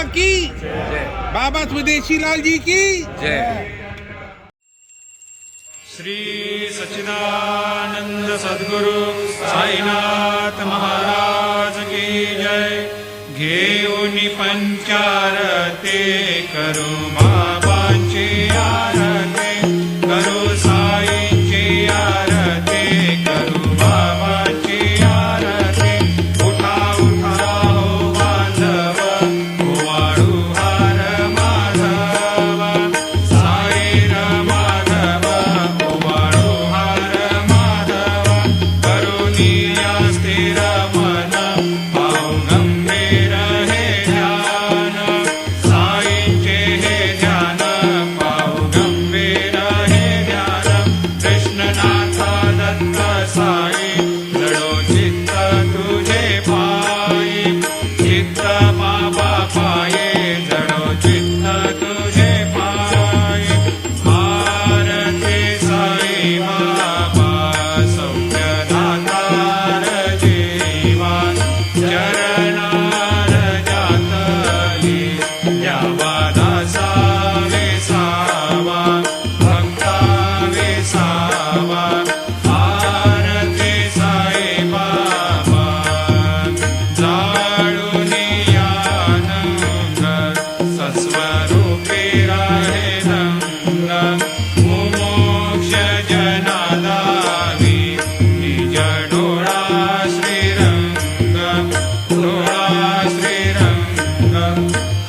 की बाबा स्वदेशी लाल जी की जय। श्री सच्चिदानंद सद्गुरु साईनाथ महाराज की जय। घेऊनी पंचारते करू बाबांची आरती, करू साईंची आरती, करू बाबांची आरती। उठा उठा हो बांधव, ओवाळू हार माधव, साई माधव, ओवाळू हार माधव। करुणी या स्थिर मन, पाव गंभीर हे ध्यान, साईंचे हे ध्यान, पाव गंभीर हे ध्यान। कृष्णनाथ दत्त साई, जडो चित्त तुझे पायी, चित्त बाबा पाये, जडो चित्त तुझे पायी। आरती साई बाबा, सौख्य दातार जीवा, चरणार जातली, द्यावा दासा विसावा, भक्ता विसावा। आरती साई बाबा, जाळूनी आनंद, सस्वरूपी राहे रंग, मुमोक्ष जनादावी, निज डोळा श्रीरंग, डोळा श्रीरंग।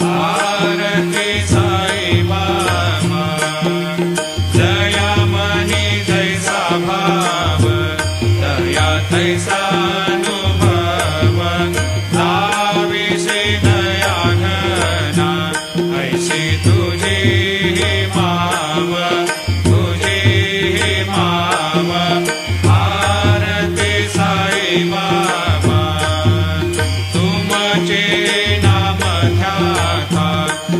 आरती साई बाबा, जया मनी जैसा भाव, दया तैसा अनुभव, लाविसे दया घना, ऐसी तुझी ही माव, तुझी ही माव। आरती साई बाबा, तुमचे नाम ध्याता,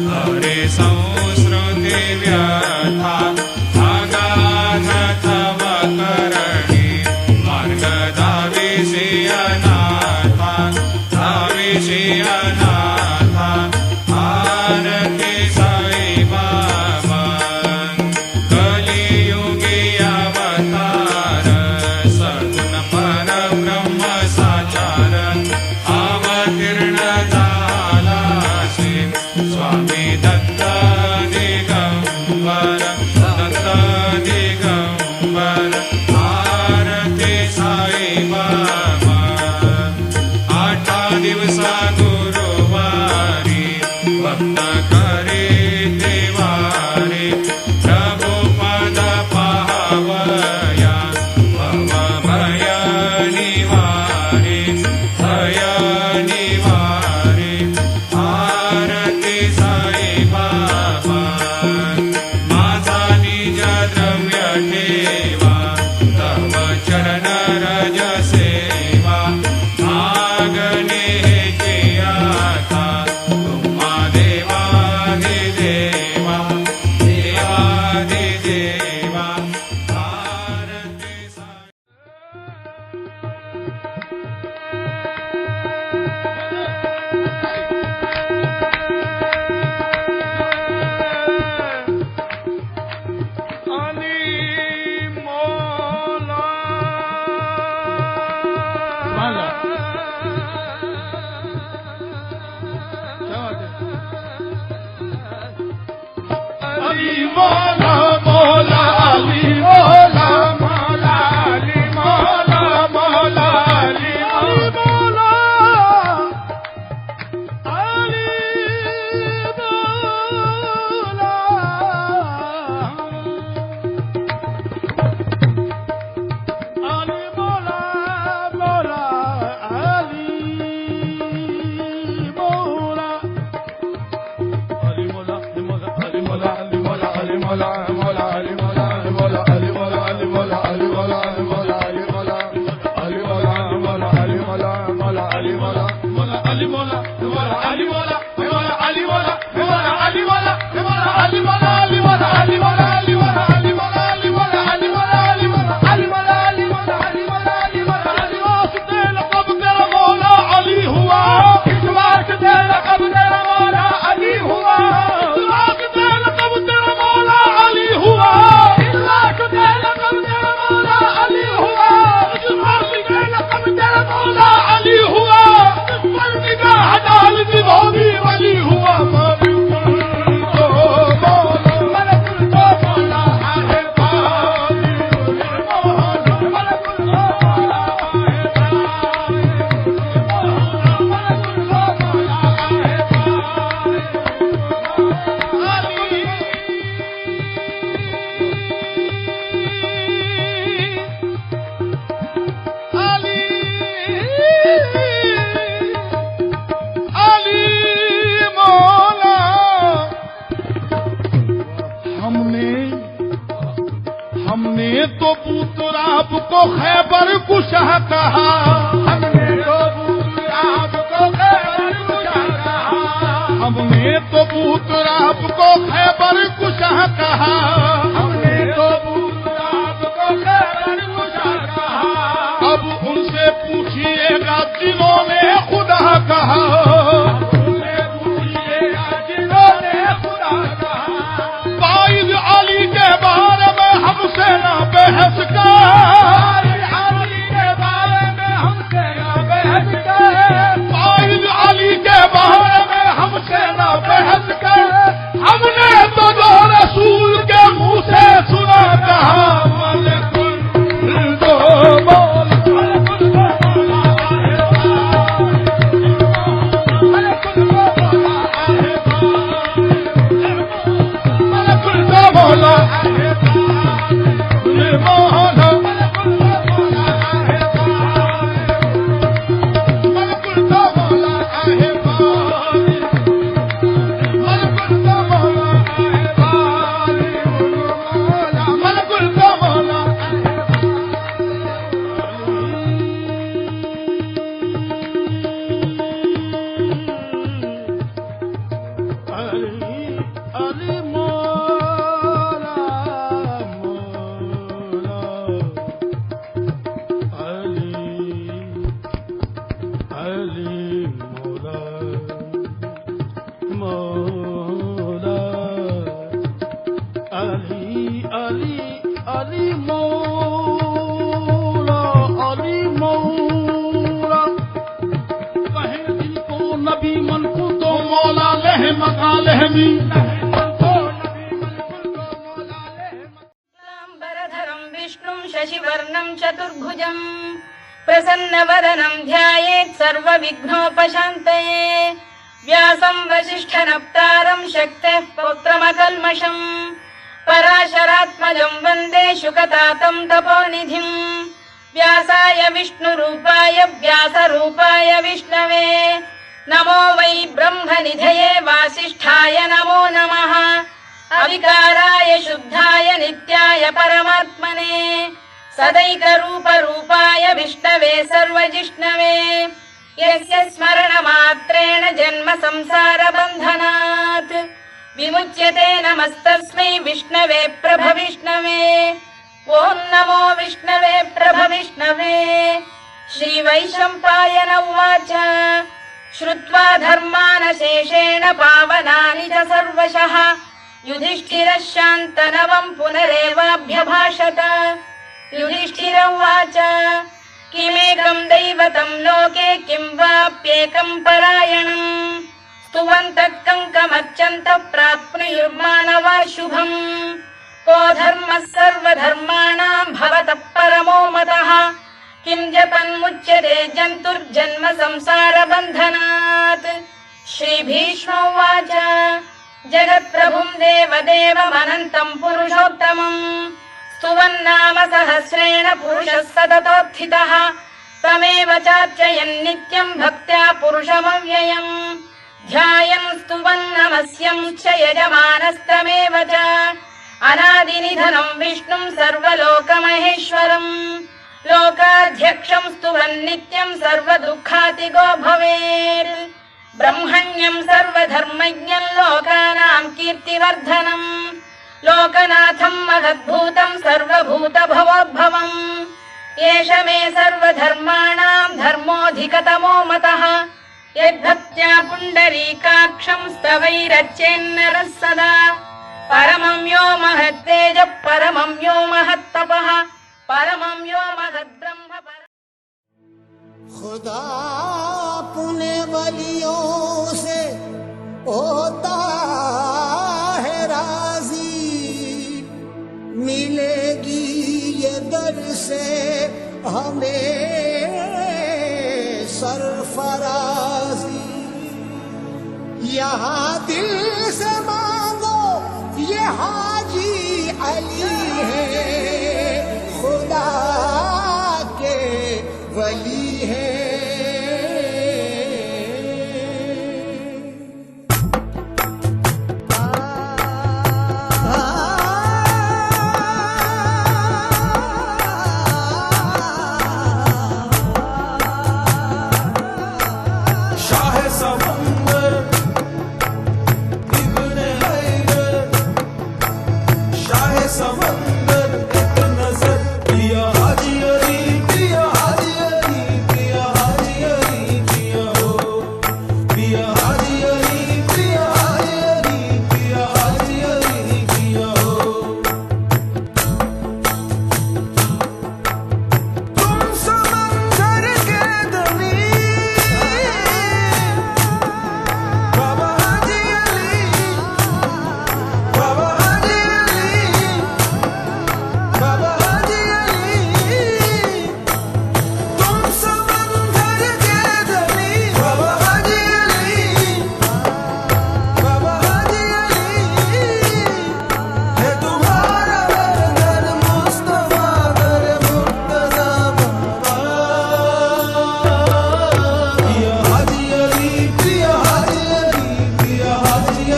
हरे संस्कृती व्यथा, अगाध तव करणी, मार्ग दाविसी अनाथा, दाविसी अनाथा। आरती साई बाबा, कलियुगी अवतार, सगुण परब्रह्म साचार, अवतीर्ण झालासी, स्वामी दत्त दिगंबर, दत्त दिगंबर। आरती साई बाबा, 8 दिवसा गुरुवारी, भक्त करे देवारे, प्रभु पद पावया, भव भय निवारे, भय निवारे। आरती साई बाबा, माझा निज द्रव्य ठेवा, तव चरण रज सेवा, मागणे हेची आता, तुम्हा देवाधिदेवा, देवाधिदेवा। आरती साई Ali आपको खैबर कुशह कहा, हमने तो आपको खैबर कुशह कहा, हमने तो आपको खैबर कुशह कहा, हमने तो आपको खैबर कुशह कहा। अब उनसे पूछिएगा जिन्होंने खुदा कहा, उनसे पूछिएगा जिन्होंने खुदा कहा। वाइद अली के बारे में हमसे ना बहस कर, अली के बारे में हमसे ना बहस कर, वाइद अली के बारे में हमसे ना बहस कर। हमने तो जो रसूल के मुंह से सुना कहा, मलकुल दो बोल, मलकुल दो बोला मलकुल दो बोला शुक्लाम्बरधरं विष्णुं शशिवर्णं चतुर्भुजं प्रसन्नवदनं ध्यायेत् सर्वविघ्नोपशान्तये। व्यासं वसिष्ठनप्तारं शक्तेः पौत्रमकल्मषम् पराशरात्मजं वन्दे शुकतातं तपोनिधिं। व्यासाय विष्णुरूपाय व्यासरूपाय विष्णवे नमो वै ब्रह्मनिधये वासिष्ठाय नमो नमः। अविकाराय शुद्धाय नित्याय परमात्मने सदैकरूपरूपाय विष्णवे सर्वजिष्णवे। यस्य स्मरणमात्रेण जन्म संसारबन्धनात् विमुच्यते नमस्तस्मै विष्णवे प्रभविष्णवे। ॐ नमो विष्णवे प्रभविष्णवे। श्रीवैशम्पायन उवाच श्रुत्वा धर्मानशेषेण पावनानि च सर्वशः युधिष्ठिरः शान्तनवम् पुनरेवाभ्यभाषत। युधिष्ठिर उवाच किमेकम् दैवतम् लोके किं वाप्येकम् परायणम् स्तुवन्तः कङ्कमर्चन्तः प्राप्नुयुर्मानवा शुभम्। को धर्मः सर्वधर्माणाम् भवतः परमो मतः किं जपन्मुच्यते जन्तुर्जन्म संसारबन्धनात्। श्रीभीष्म उवाच जगत्प्रभुं देवदेवमनन्तं पुरुषोत्तमम् स्तुवन्नाम सहस्रेण पुरुषः सततोत्थितः तमेव चार्चयन् नित्यं भक्त्या पुरुषमव्ययम् ध्यायन् स्तुवन् नमस्यं च यजमानस्तमेव च अनादिनिधनं विष्णुं सर्वलोकमहेश्वरम् लोकाध्यक्षं स्तुवन् नित्यं सर्वदुःखातिगो भवेत्। ब्रह्मण्यं सर्वधर्मज्ञं लोकानां कीर्तिवर्धनम् लोकनाथं महद्भूतं सर्वभूतभवोद्भवम्। एष मे सर्वधर्माणां धर्मोऽधिकतमो मतः यद्भक्त्या पुण्डरीकाक्षं स्तवैरच्चेन्नरः सदा। परमं यो महत्तेजः परमं यो महत्तपः परमं यो महद्ब्रह्म। खुदा अपने वलियों से होता है राजी मिलेगी ये दर से हमें सरफराजी। यहाँ दिल से मांगो ये हाजी अली है खुदा के वली है।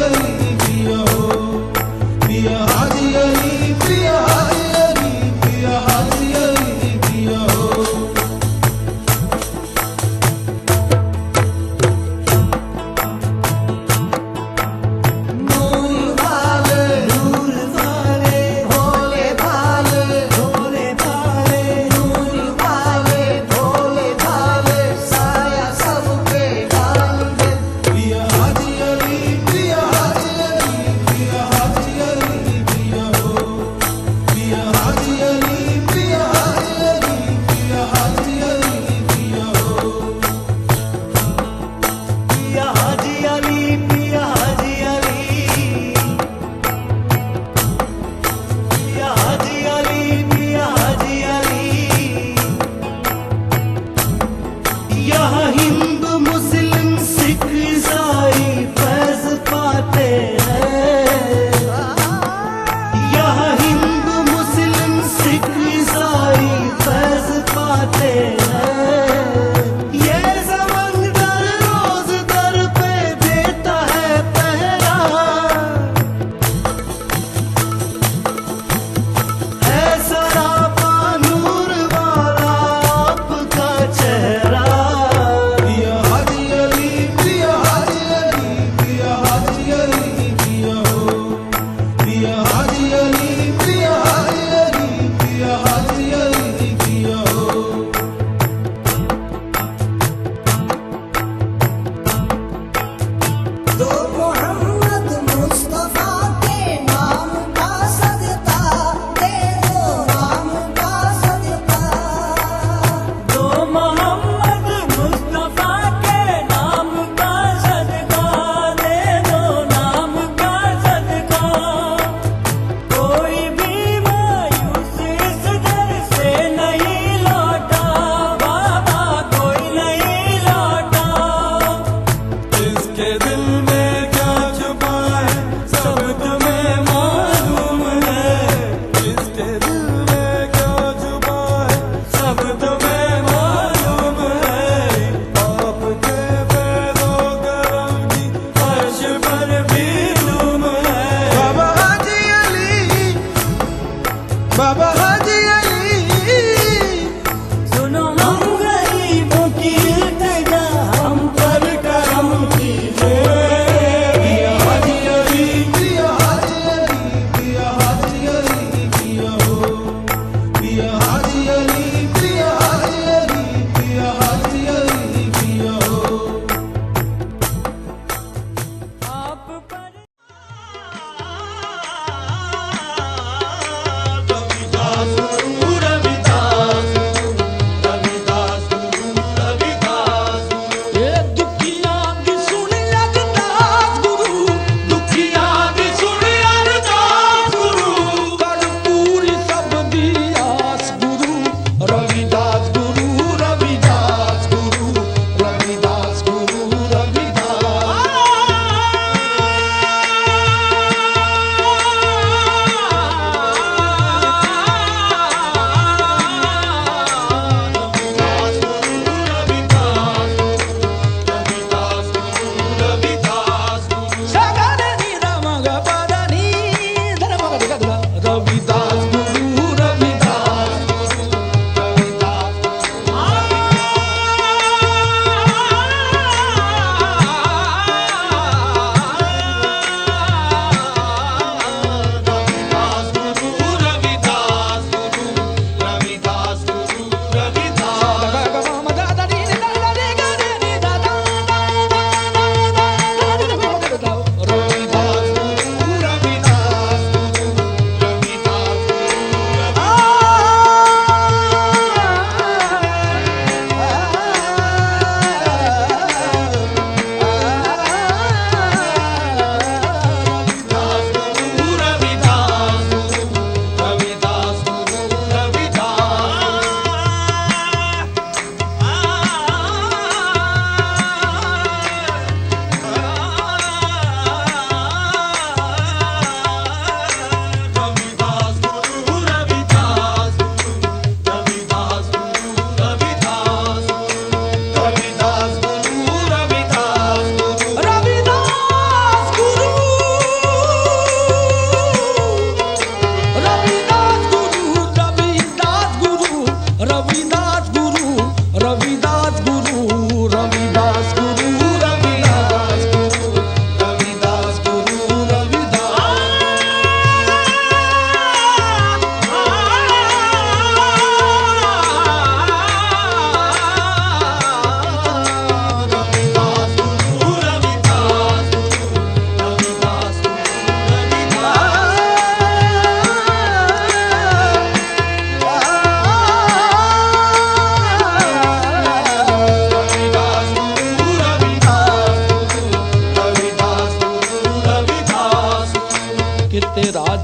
अली प्रिय हो, प्रिय हाजी अली, प्रिय हाजी अली, प्रिय हाजी अली प्रिय हो। नूर वाले भोले भाले, भोले भाले, नूर वाले भोले भाले, साया सब पे डाल दे। प्रिय हाजी अली, प्रिय हाजी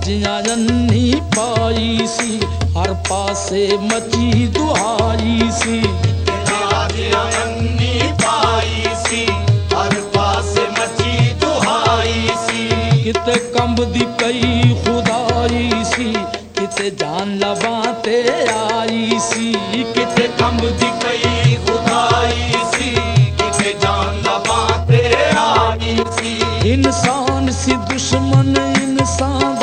ਹਾਜੀਆਂ ਅੰਨੀ ਪਾਈ ਸੀ ਹਰ ਪਾਸੇ ਮਚੀ ਦੁਹਾਈ ਸੀ ਹਾਜੀਆਂ ਅੰਨੀ ਪਾਈ ਸੀ ਹਰ ਪਾਸੇ ਮਚੀ ਦੁਹਾਈ ਸੀ ਕਿਤੇ ਕੰਬਦੀ ਪਈ ਖੁਦਾਈ ਸੀ ਕਿਤੇ ਜਾਨ ਲਬਾਂ ਤੇ ਆਈ ਸੀ ਕਿਤੇ ਕੰਬਦੀ ਪਈ ਖੁਦਾਈ ਸੀ ਕਿਤੇ ਜਾਨ ਲਬਾਂ ਤੇ ਆਈ ਸੀ ਇਨਸਾਨ ਸੀ ਦੁਸ਼ਮਨ ਇਨਸਾਨ